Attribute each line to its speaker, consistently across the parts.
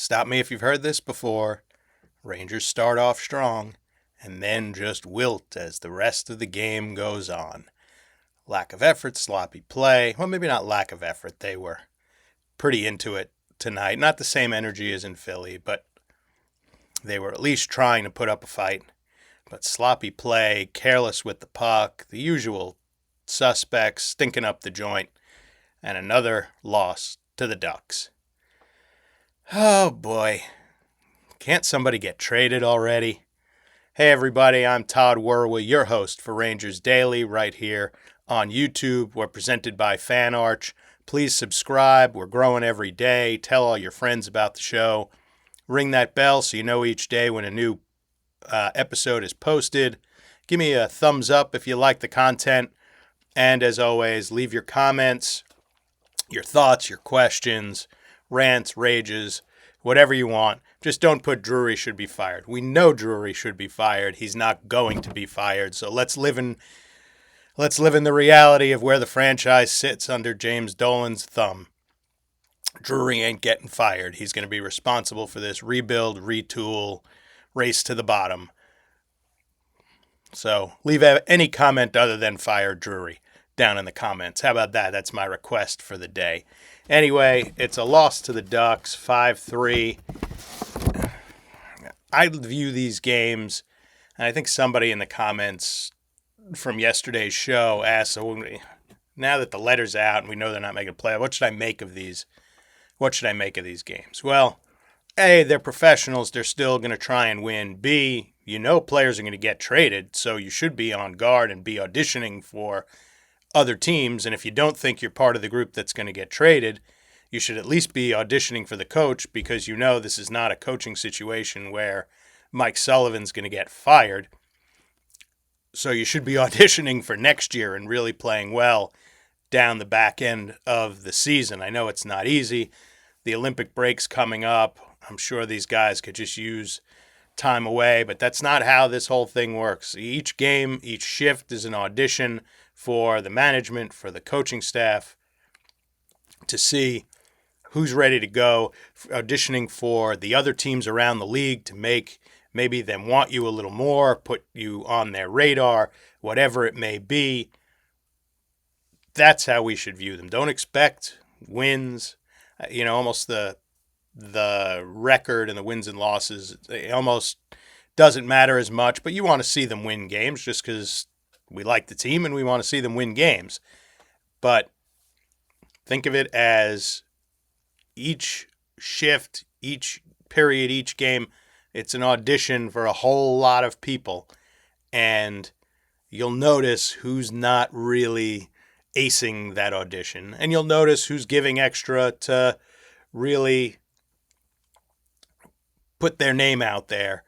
Speaker 1: Stop me if you've heard this before. Rangers start off strong and then just wilt as the rest of the game goes on. Lack of effort, sloppy play. Well, maybe not lack of effort. They were pretty into it tonight. Not the same energy as in Philly, but they were at least trying to put up a fight. But sloppy play, careless with the puck, the usual suspects stinking up the joint, and another loss to the Ducks. Oh boy. Can't somebody get traded already? Hey everybody, I'm Todd Werwa, your host for Rangers Daily right here on YouTube. We're presented by FanArch. Please subscribe. We're growing every day. Tell all your friends about the show. Ring that bell so you know each day when a new episode is posted. Give me a thumbs up if you like the content. And as always, leave your comments, your thoughts, your questions, rants, rages, whatever you want. Just don't put Drury should be fired. We know Drury should be fired. He's not going to be fired. So let's live in the reality of where the franchise sits under James Dolan's thumb. Drury ain't getting fired. He's going to be responsible for this rebuild, retool, race to the bottom. So leave any comment other than fire Drury down in the comments. How about that? That's my request for the day. Anyway, it's a loss to the Ducks, 5-3. I view these games, and I think somebody in the comments from yesterday's show asked, so now that the letter's out and we know they're not making a play, what should I make of these? What should I make of these games? Well, A, they're professionals. They're still going to try and win. B, you know players are going to get traded, so you should be on guard and be auditioning for other teams. And if you don't think you're part of the group that's going to get traded, you should at least be auditioning for the coach, because you know this is not a coaching situation where Mike Sullivan's going to get fired. So you should be auditioning for next year and really playing well down the back end of the season. I know it's not easy. The Olympic break's coming up. I'm sure these guys could just use time away, but that's not how this whole thing works. Each game, each shift is an audition for the management, for the coaching staff, to see who's ready to go, auditioning for the other teams around the league to make maybe them want you a little more, put you on their radar, whatever it may be. That's how we should view them. Don't expect wins. Almost the record and the wins and losses, it almost doesn't matter as much, but you want to see them win games just because we like the team and we want to see them win games. But think of it as each shift, each period, each game, it's an audition for a whole lot of people. And you'll notice who's not really acing that audition. And you'll notice who's giving extra to really put their name out there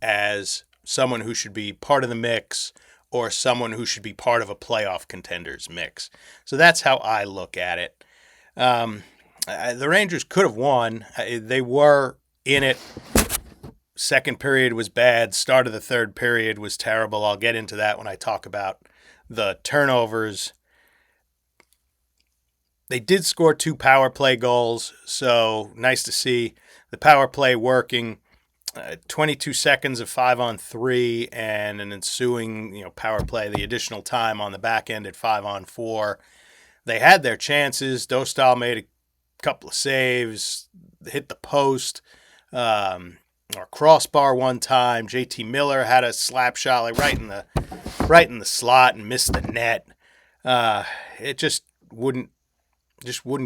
Speaker 1: as someone who should be part of the mix or someone who should be part of a playoff contenders mix. So that's how I look at it. The Rangers could have won. They were in it. Second period was bad. Start of the third period was terrible. I'll get into that when I talk about the turnovers. They did score 2 power play goals, so nice to see the power play working. 22 seconds of 5-on-3 and an ensuing, power play, the additional time on the back end at 5-on-4. They had their chances. Dostal made a couple of saves, hit the post, or crossbar one time. JT Miller had a slap shot like right in the slot and missed the net. It just wouldn't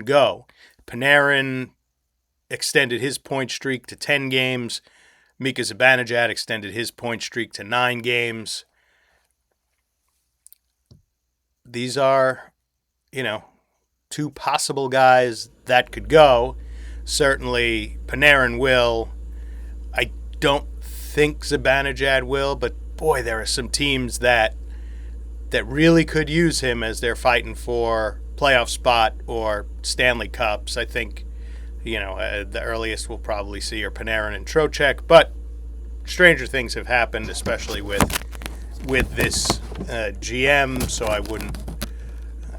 Speaker 1: go. Panarin extended his point streak to 10 games. Mika Zibanejad extended his point streak to 9 games. These are, 2 possible guys that could go. Certainly Panarin will. I don't think Zibanejad will, but boy, there are some teams that really could use him as they're fighting for playoff spot or Stanley Cups. I think, the earliest we'll probably see are Panarin and Trocheck, but stranger things have happened, especially with this GM, so I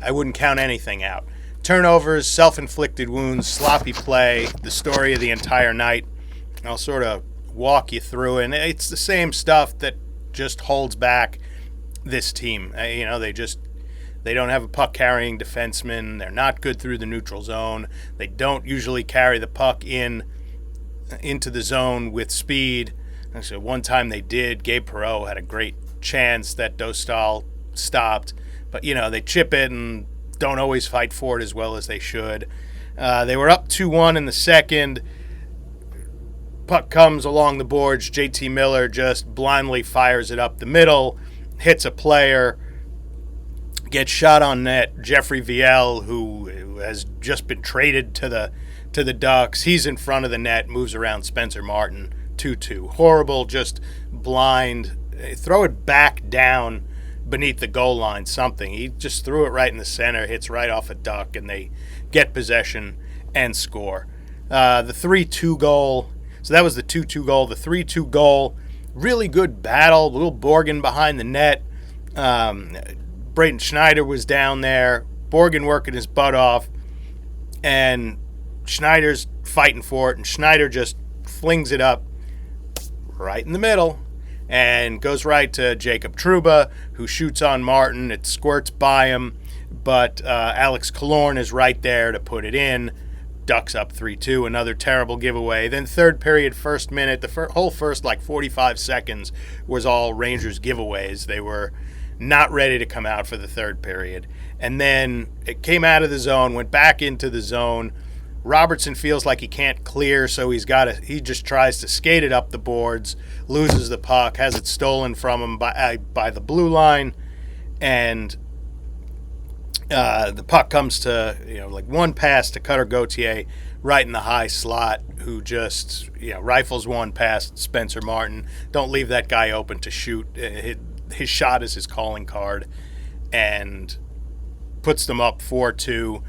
Speaker 1: wouldn't count anything out. Turnovers, self-inflicted wounds, sloppy play, the story of the entire night. I'll sort of walk you through it. And it's the same stuff that just holds back this team. They don't have a puck carrying defenseman. They're not good through the neutral zone. They don't usually carry the puck into the zone with speed. Actually, one time they did. Gabe Perreault had a great chance that Dostal stopped. But, they chip it and don't always fight for it as well as they should. They were up 2-1 in the second. Puck comes along the boards. JT Miller just blindly fires it up the middle, hits a player, gets shot on net. Jeffrey Viel, who has just been traded to the Ducks, he's in front of the net, moves around Spencer Martin, 2-2. Horrible, just blind. Throw it back down beneath the goal line, something. He just threw it right in the center, hits right off a duck, and they get possession and score. The 3-2 goal, so that was the 2-2 goal. The 3-2 goal, really good battle. Little Borgen behind the net. Braden Schneider was down there. Borgen working his butt off, and Schneider's fighting for it, and Schneider just flings it up right in the middle and goes right to Jacob Trouba, who shoots on Martin. It squirts by him, but Alex Killorn is right there to put it in. Ducks up 3-2, another terrible giveaway. Then third period, first minute, the whole first 45 seconds was all Rangers giveaways. They were not ready to come out for the third period. And then it came out of the zone, went back into the zone. Robertson feels like he can't clear, so he just tries to skate it up the boards, loses the puck, has it stolen from him by the blue line, and the puck comes to one pass to Cutter Gauthier right in the high slot, who just rifles one past Spencer Martin. Don't leave that guy open to shoot. His shot is his calling card, and puts them up 4-2.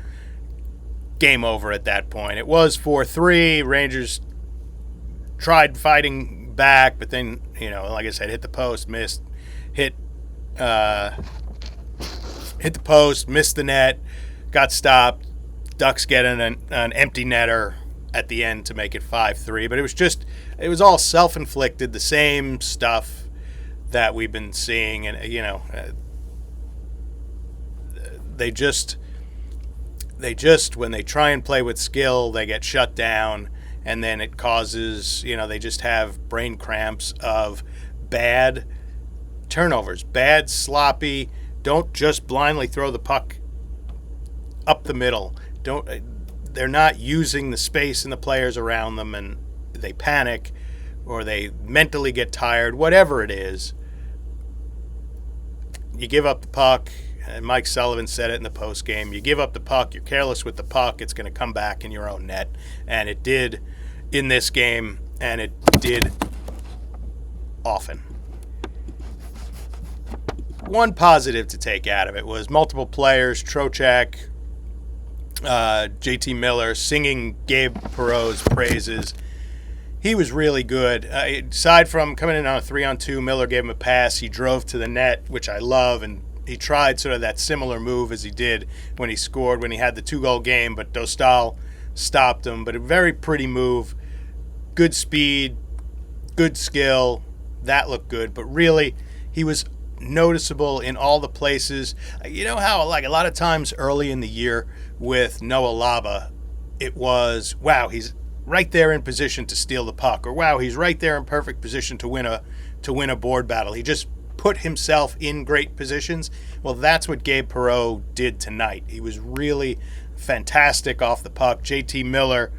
Speaker 1: Game over at that point. It was 4-3. Rangers tried fighting back, but then, like I said, hit the post, missed. Hit the post, missed the net, got stopped. Ducks get an empty netter at the end to make it 5-3. But it was all self-inflicted, the same stuff that we've been seeing. And, they just when they try and play with skill, they get shut down, and then it causes, they just have brain cramps of bad turnovers, bad, sloppy. Don't just blindly throw the puck up the middle. They're not using the space and the players around them, and they panic or they mentally get tired, whatever it is. You give up the puck. And Mike Sullivan said it in the post game. You give up the puck, you're careless with the puck, it's going to come back in your own net. And it did in this game, and it did often. One positive to take out of it was multiple players, Trocheck, JT Miller, singing Gabe Perreault's praises. He was really good. Aside from coming in on a 3-on-2, Miller gave him a pass. He drove to the net, which I love, and he tried sort of that similar move as he did when he scored, when he had the 2-goal game, but Dostal stopped him. But a very pretty move. Good speed, good skill. That looked good. But really, he was noticeable in all the places. You know how, a lot of times early in the year with Noah Laba, it was, wow, he's right there in position to steal the puck, or wow, he's right there in perfect position to win a board battle. He just put himself in great positions. Well, that's what Gabe Perreault did tonight. He was really fantastic off the puck. JT Miller,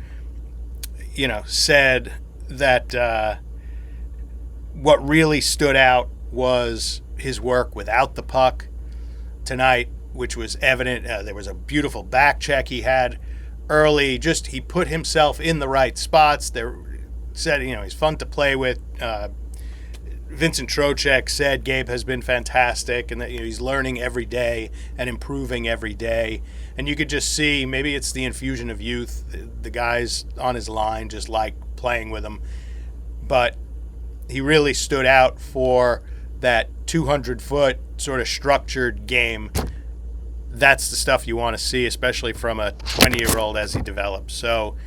Speaker 1: said that what really stood out was his work without the puck tonight, which was evident. There was a beautiful back check he had early. Just he put himself in the right spots. Said he's fun to play with. Vincent Trocheck said Gabe has been fantastic, and that he's learning every day and improving every day. And you could just see, maybe it's the infusion of youth. The guys on his line just like playing with him. But he really stood out for that 200-foot sort of structured game. That's the stuff you want to see, especially from a 20-year-old as he develops. So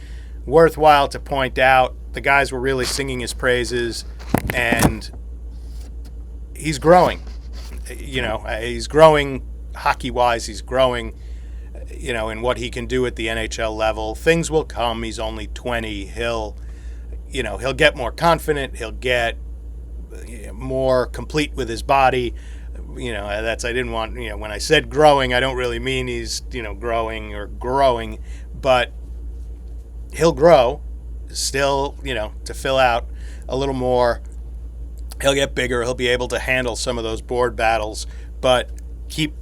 Speaker 1: worthwhile to point out. The guys were really singing his praises, and he's growing. He's growing hockey-wise. He's growing, in what he can do at the NHL level. Things will come. He's only 20. He'll get more confident. He'll get more complete with his body. I didn't want, when I said growing, I don't really mean he's, growing, but he'll grow still, to fill out a little more. He'll get bigger. He'll be able to handle some of those board battles, but keep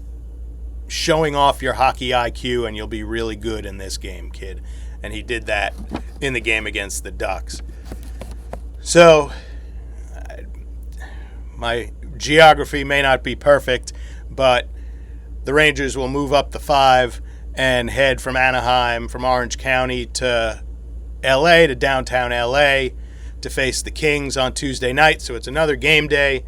Speaker 1: showing off your hockey IQ and you'll be really good in this game, kid. And he did that in the game against the Ducks. So my geography may not be perfect, but the Rangers will move up the 5 and head from Anaheim, from Orange County to LA, to downtown LA, to face the Kings on Tuesday night. So it's another game day.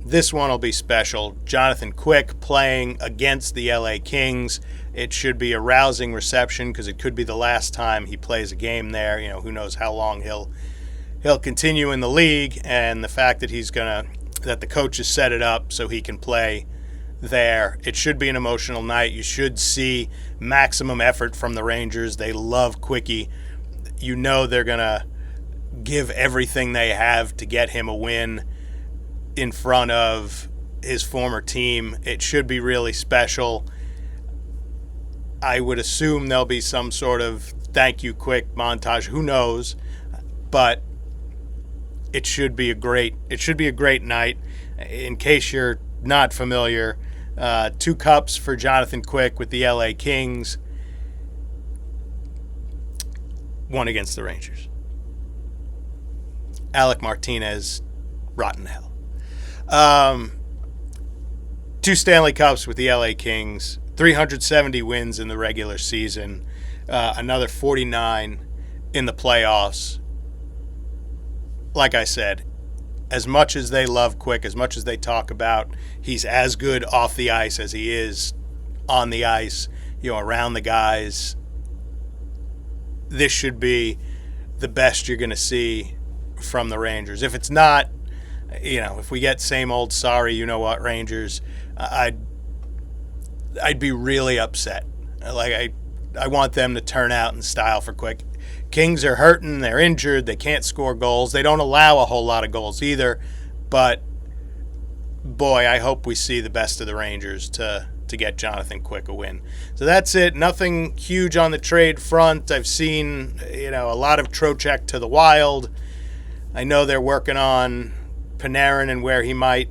Speaker 1: This one will be special. Jonathan Quick playing against the LA Kings. It should be a rousing reception because it could be the last time he plays a game there. Who knows how long he'll continue in the league, and the fact that that the coaches set it up so he can play there. It should be an emotional night. You should see maximum effort from the Rangers. They love Quickie. They're going to give everything they have to get him a win in front of his former team. It should be really special. I would assume there'll be some sort of thank you Quick montage. Who knows? But it should be a great night. In case you're not familiar, 2 cups for Jonathan Quick with the LA Kings. 1 against the Rangers. Alec Martinez, rotten hell. 2 Stanley Cups with the LA Kings. 370 wins in the regular season. Another 49 in the playoffs. Like I said, as much as they love Quick, as much as they talk about he's as good off the ice as he is on the ice, around the guys, this should be the best you're going to see from the Rangers. If it's not, if we get same old sorry, Rangers, I'd be really upset. I want them to turn out in style for Quick. Kings are hurting. They're injured. They can't score goals. They don't allow a whole lot of goals either. But, boy, I hope we see the best of the Rangers to get Jonathan Quick a win. So that's it. Nothing huge on the trade front. I've seen, a lot of Trocheck to the Wild. I know they're working on Panarin and where he might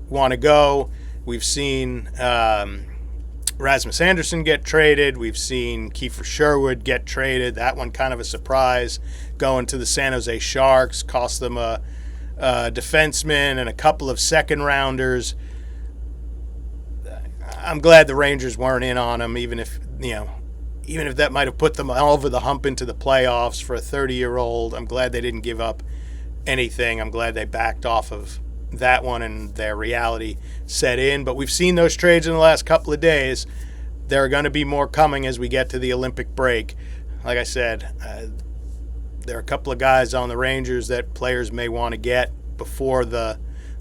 Speaker 1: want to go. We've seen Rasmus Anderson get traded. We've seen Kiefer Sherwood get traded. That one kind of a surprise, going to the San Jose Sharks. Cost them a defenseman and a couple of second-rounders. I'm glad the Rangers weren't in on him, even if that might have put them over the hump into the playoffs for a 30-year-old. I'm glad they didn't give up anything. I'm glad they backed off of that one and their reality set in. But we've seen those trades in the last couple of days. There are going to be more coming as we get to the Olympic break. Like I said, there are a couple of guys on the Rangers that players may want to get before the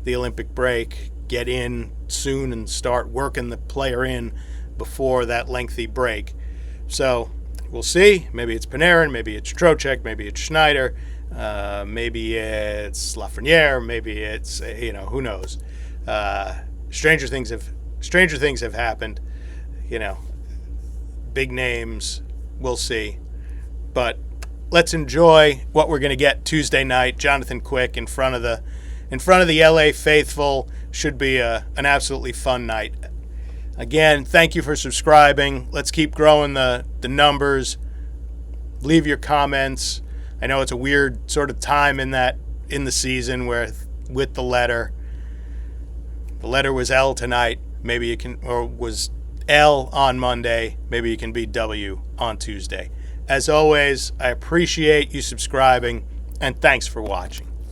Speaker 1: Olympic break. Get in soon and start working the player in before that lengthy break. So we'll see. Maybe it's Panarin, maybe it's Trocheck, maybe it's Schneider, maybe it's Lafreniere, maybe it's who knows. Stranger things have happened. Big names. We'll see. But let's enjoy what we're going to get Tuesday night. Jonathan Quick in front of the LA faithful. Should be an absolutely fun night. Again, thank you for subscribing. Let's keep growing the numbers. Leave your comments. I know it's a weird sort of time in the season where with the letter. The letter was L tonight. Maybe you can, or was L on Monday. Maybe you can be W on Tuesday. As always, I appreciate you subscribing, and thanks for watching.